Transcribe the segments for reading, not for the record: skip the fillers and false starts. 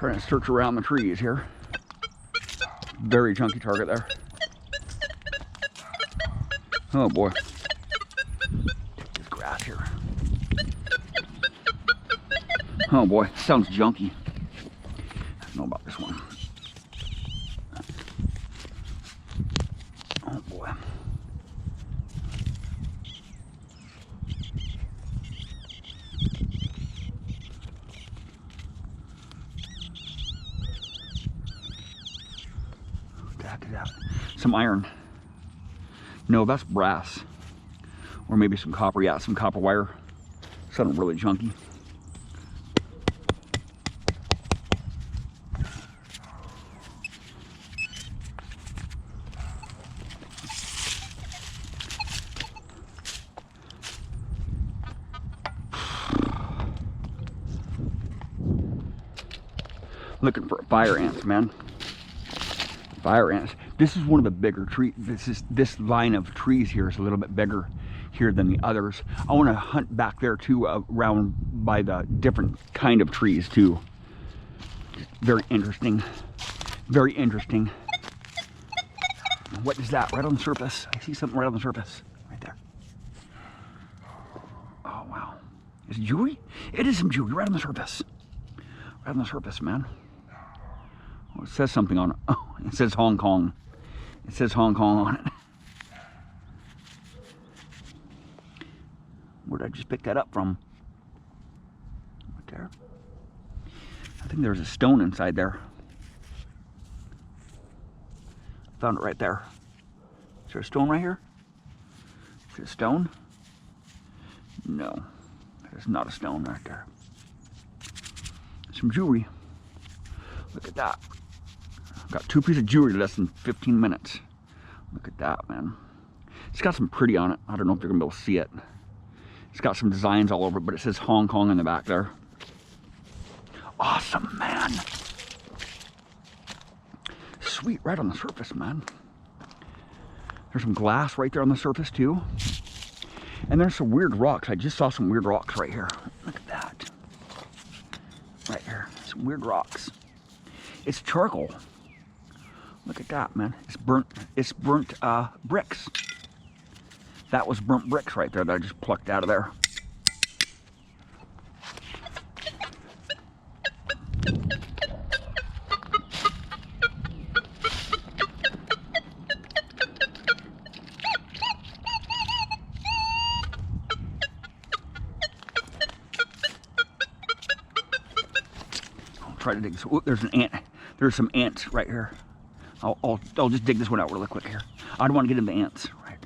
Trying to search around the trees here. Very chunky target there. Oh boy. Take this grass here. Oh boy, sounds junky. I don't know about this one. Oh boy. Some iron. No, that's brass. Or maybe some copper. Yeah, some copper wire. Something really junky. Looking for fire ants, man. Fire ants. This is one of the bigger trees. This line of trees here is a little bit bigger here than the others. I want to hunt back there too, around by the different kind of trees too. Very interesting. Very interesting. What is that? Right on the surface. I see something right on the surface. Right there. Oh wow. Is it jewelry? It is some jewelry right on the surface. Right on the surface, man. Oh, it says something on it. Oh, it says Hong Kong. It says Hong Kong on it. Where did I just pick that up from? Right there. I think there's a stone inside there. Found it right there. Is there a stone right here? Is it a stone? No. There's not a stone right there. Some jewelry. Look at that. Got 2 pieces of jewelry in less than 15 minutes. Look at that, man. It's got some pretty on it. I don't know if you're gonna be able to see it. It's got some designs all over it, but it says Hong Kong in the back there. Awesome, man. Sweet, right on the surface, man. There's some glass right there on the surface too. And there's some weird rocks. I just saw some weird rocks right here. Look at that. Right here, some weird rocks. It's charcoal. Look at that, man. It's burnt bricks. That was burnt bricks right there that I just plucked out of there. I'll try to dig this. Oh, there's an ant. There's some ants right here. I'll just dig this one out really quick here. I don't want to get into the ants. Right.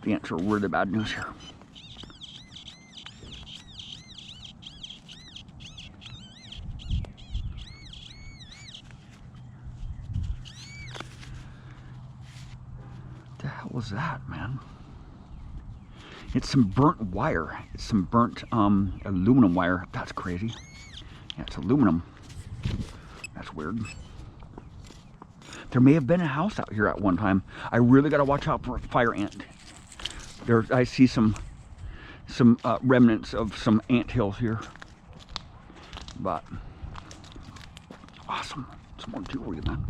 The ants are really bad news here. What the hell was that, man? It's some burnt wire. It's some burnt aluminum wire. That's crazy. Yeah, it's aluminum. That's weird. There may have been a house out here at one time. I really got to watch out for a fire ant. There, I see some remnants of some ant hills here. But awesome. Some more jewelry, man.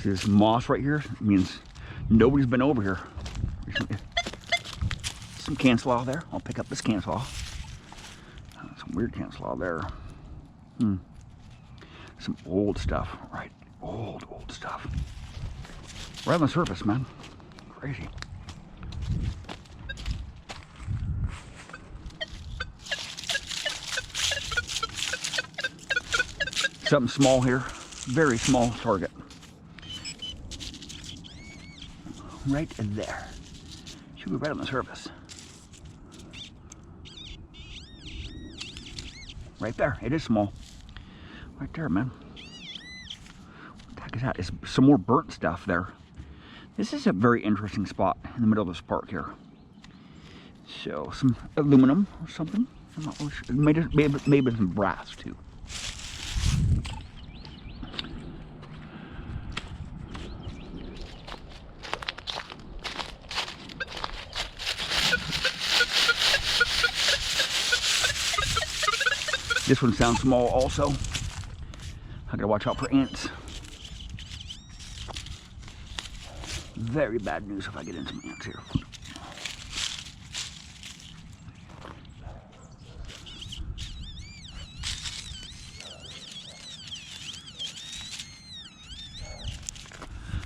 See this moss right here? It means nobody's been over here recently. Some canslaw there. I'll pick up this canslaw. Some weird canslaw there. Some old stuff, right? Old stuff. Right on the surface, man. Crazy. Something small here. Very small target. Right there. Should be right on the surface. Right there. It is small. Right there, man. What the heck is that? It's some more burnt stuff there. This is a very interesting spot in the middle of this park here. So, some aluminum or something. I'm not really sure. Maybe some brass too. This one sounds small also. I gotta watch out for ants. Very bad news if I get into some ants here.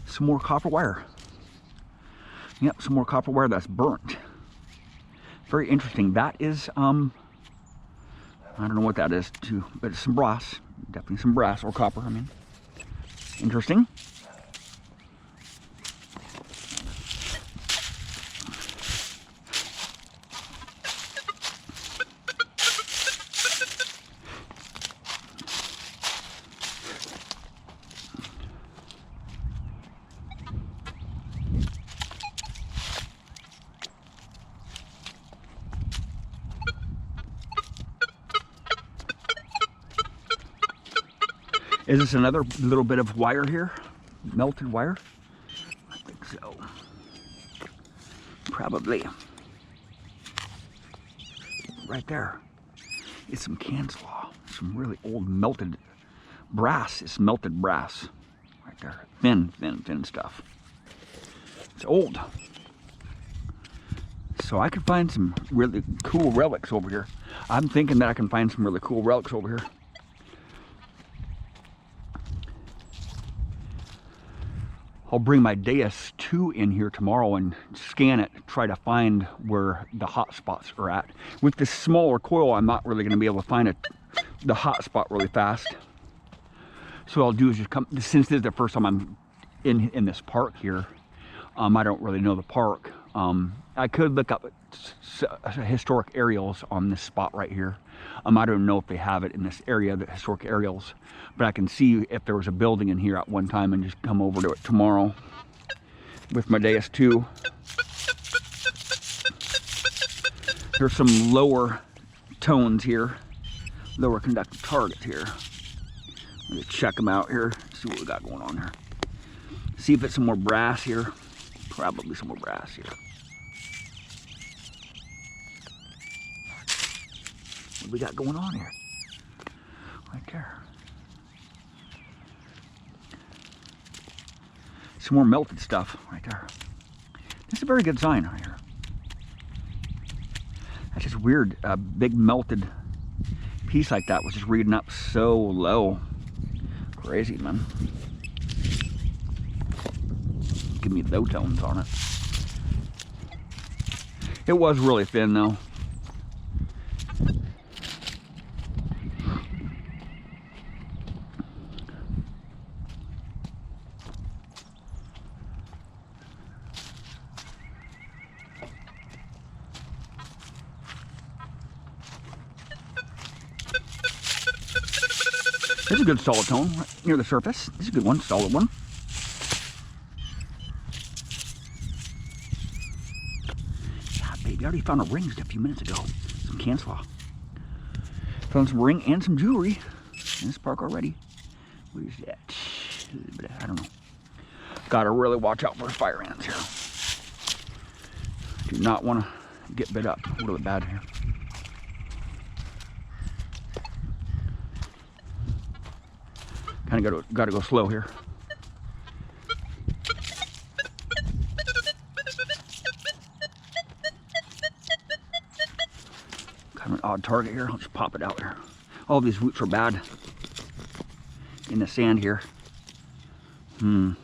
Some more copper wire. Yep, some more copper wire that's burnt. Very interesting. That is, I don't know what that is too, but it's some brass. Definitely some brass or copper, I mean. Interesting. Is this another little bit of wire here? Melted wire? I think so. Probably. Right there. It's some can slaw. Some really old melted brass. It's melted brass. Right there. Thin, thin, thin stuff. It's old. So I could find some really cool relics over here. I'm thinking that I can find some really cool relics over here. I'll bring my Deus 2 in here tomorrow and scan it, try to find where the hot spots are at. With this smaller coil, I'm not really going to be able to find the hot spot really fast. So what I'll do is just come, since this is the first time I'm in this park here, I don't really know the park. I could look up historic aerials on this spot right here. I don't know if they have it in this area, the historic aerials, but I can see if there was a building in here at one time and just come over to it tomorrow with my Deus 2. There's some lower tones here, lower conductive targets here. Let me check them out here, see what we got going on here. See if it's some more brass here. Probably some more brass here. What we got going on here? Right there. Some more melted stuff right there. This is a very good sign right here. That's just weird. A big melted piece like that was just reading up so low. Crazy, man. Give me low tones on it. It was really thin though. This is a good solid tone right near the surface. This is a good one, solid one. Yeah, baby, I already found a ring just a few minutes ago. Some can slaw. Found some ring and some jewelry in this park already. What is that? I don't know. Gotta really watch out for fire ants here. Do not want to get bit up really bad here. Kind of gotta go slow here. Kind of an odd target here. I'll just pop it out here. All these roots are bad in the sand here. Oh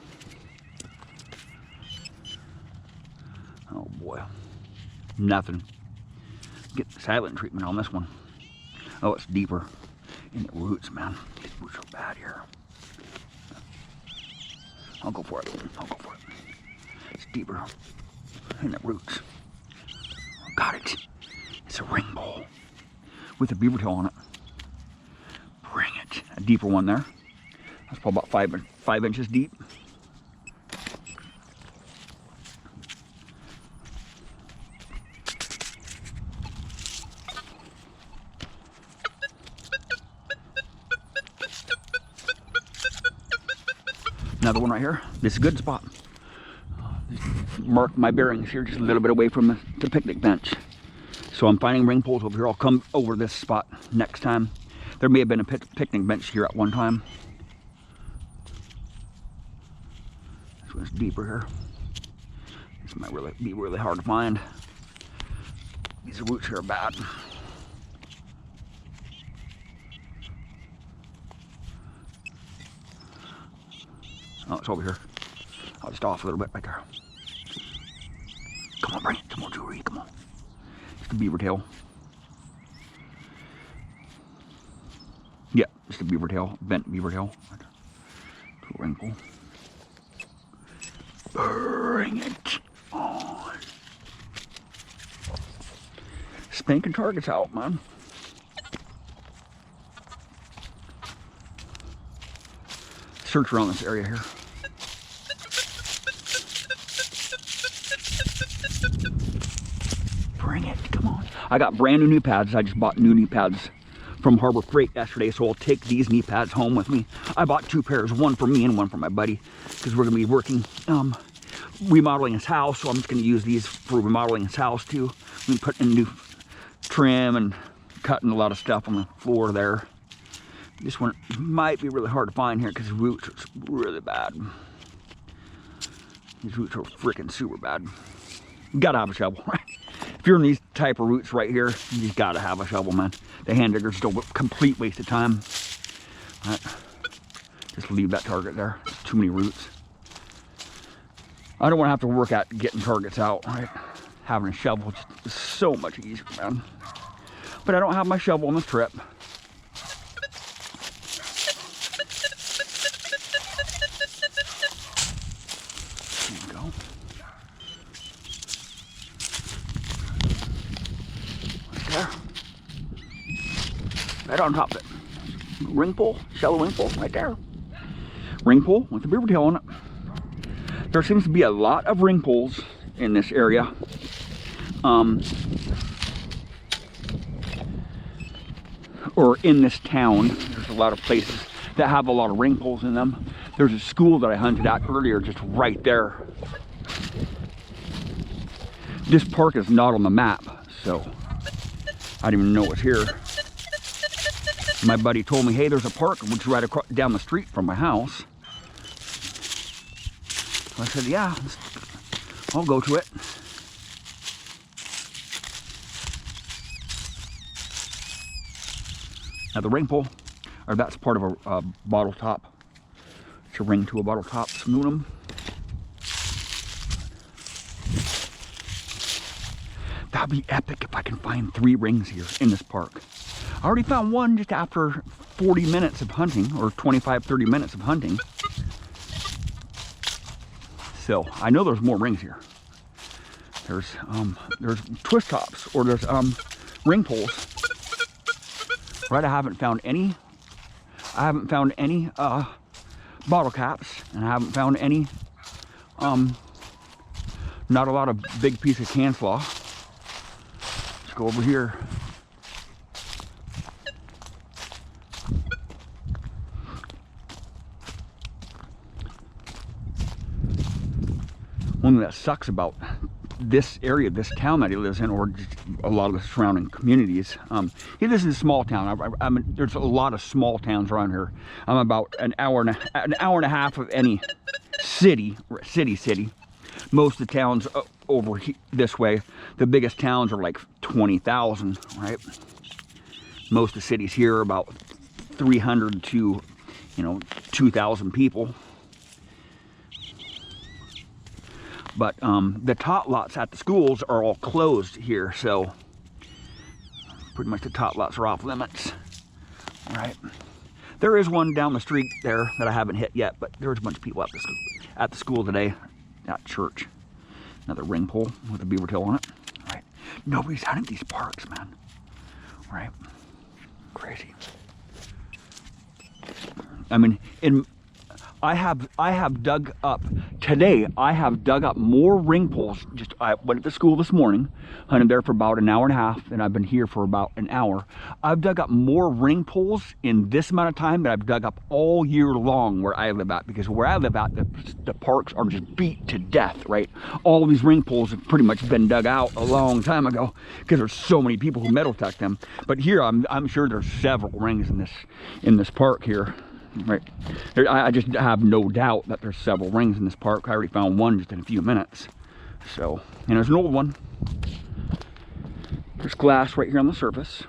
boy, nothing. Get the silent treatment on this one. Oh, it's deeper in the roots, man. These roots are bad here. I'll go for it. I'll go for it. It's deeper in the roots. Got it. It's a ring bowl with a beaver tail on it. Bring it. A deeper one there. That's probably about 5 inches deep. Another one right here. This is a good spot. Mark my bearings here, just a little bit away from the picnic bench. So I'm finding ring poles over here. I'll come over this spot next time. There may have been a picnic bench here at one time. This one's deeper here. This might be really hard to find. These roots here are bad. Oh, it's over here. I'll just off a little bit right there. Come on, bring it. Some more jewelry. Come on. Just a beaver tail. Yeah, just a beaver tail. Bent beaver tail. Right there. Little wrinkle. Bring it on. Spanking targets out, man. Search around this area here. Bring it, come on. I got brand new knee pads. I just bought new knee pads from Harbor Freight yesterday, so I'll take these knee pads home with me. I bought 2 pairs, one for me and one for my buddy, because we're gonna be working, remodeling his house, so I'm just gonna use these for remodeling his house too. We put in new trim and cutting a lot of stuff on the floor there. This one might be really hard to find here because the roots are really bad. These roots are freaking super bad. You gotta have a shovel, right? If you're in these type of roots right here, you just gotta have a shovel, man. The hand digger's still a complete waste of time. All right. Just leave that target there. There's too many roots. I don't want to have to work at getting targets out, right? Having a shovel is so much easier, man. But I don't have my shovel on this trip. Right on top of it. Ring pole, shallow ring pole, right there. Ring pole with a beaver tail on it. There seems to be a lot of ring poles in this area. Or in this town. There's a lot of places that have a lot of ring poles in them. There's a school that I hunted at earlier just right there. This park is not on the map, so I didn't even know it was here. My buddy told me, hey, there's a park which is right across, down the street from my house. So I said, yeah, I'll go to it. Now the ring pole, or that's part of a bottle top. It's a ring to a bottle top, aluminum. That'd be epic if I can find 3 rings here in this park. I already found one just after 40 minutes of hunting, or 25, 30 minutes of hunting. So I know there's more rings here. There's twist tops, or there's ring poles. Right, I haven't found any. I haven't found any bottle caps, and I haven't found any. Not a lot of big piece of can slaw. Let's go over here. One thing that sucks about this area, this town that he lives in, or just a lot of the surrounding communities. He lives in a small town. I mean, there's a lot of small towns around here. I'm about an hour and a half of any city. Most of the towns over this way, the biggest towns are like 20,000, right? Most of the cities here are about 300 to, 2,000 people. But the tot lots at the schools are all closed here, so pretty much the tot lots are off limits. All right. There is one down the street there that I haven't hit yet, but there's a bunch of people at the school today, at church. Another ring pole with a beaver tail on it. All right. Nobody's hunting these parks, man. All right. Crazy. I mean, I have dug up today. I have dug up more ring poles. I went to school this morning, hunted there for about an hour and a half, and I've been here for about an hour. I've dug up more ring poles in this amount of time that I've dug up all year long where I live at, because where I live at, the parks are just beat to death, right? All these ring poles have pretty much been dug out a long time ago because there's so many people who metal detect them. But here, I'm sure there's several rings in this park here. Right, I just have no doubt that there's several rings in this park. I already found one just in a few minutes. So, and there's an old one. There's glass right here on the surface.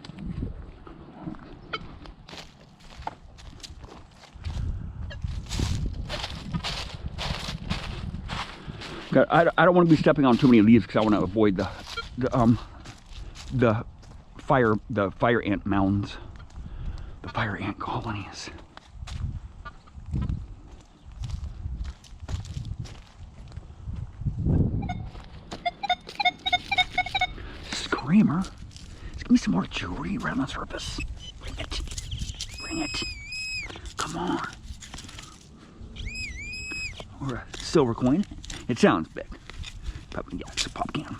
I don't want to be stepping on too many leaves because I want to avoid the fire ant mounds, the fire ant colonies. Screamer, let's give me some more jewelry around the surface. Bring it, bring it. Come on. Or a silver coin. It sounds big. But yeah, it's a pop can.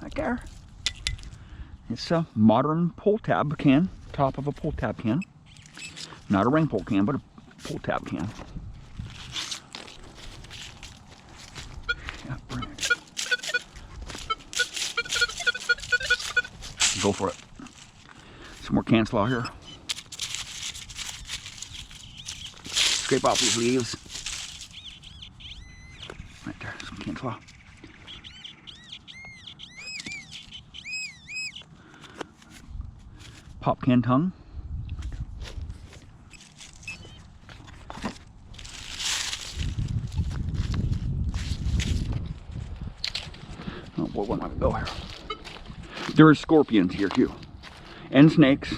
Right there. It's a modern pull tab can, top of a pull tab can. Not a ring pull can, but a pull tab can. Yeah, bring it. Go for it. Some more can slaw here. Scrape off these leaves. Right there, some can slaw. Pop can tongue. Oh boy, where am I gonna go here? There are scorpions here too, and snakes.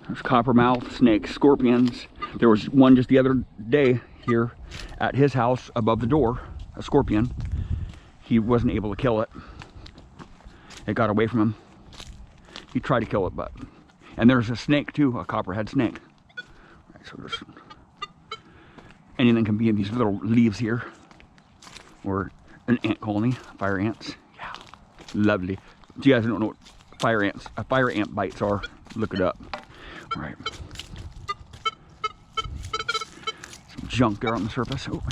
There's coppermouth, snakes, scorpions. There was one just the other day here at his house above the door, a scorpion. He wasn't able to kill it. It got away from him. He tried to kill it, and there's a snake too, a copperhead snake. Right, so there's anything can be in these little leaves here, or an ant colony, fire ants. Yeah, lovely. If you guys don't know what fire ant bites are, look it up. All right. Some junk there on the surface. Oh.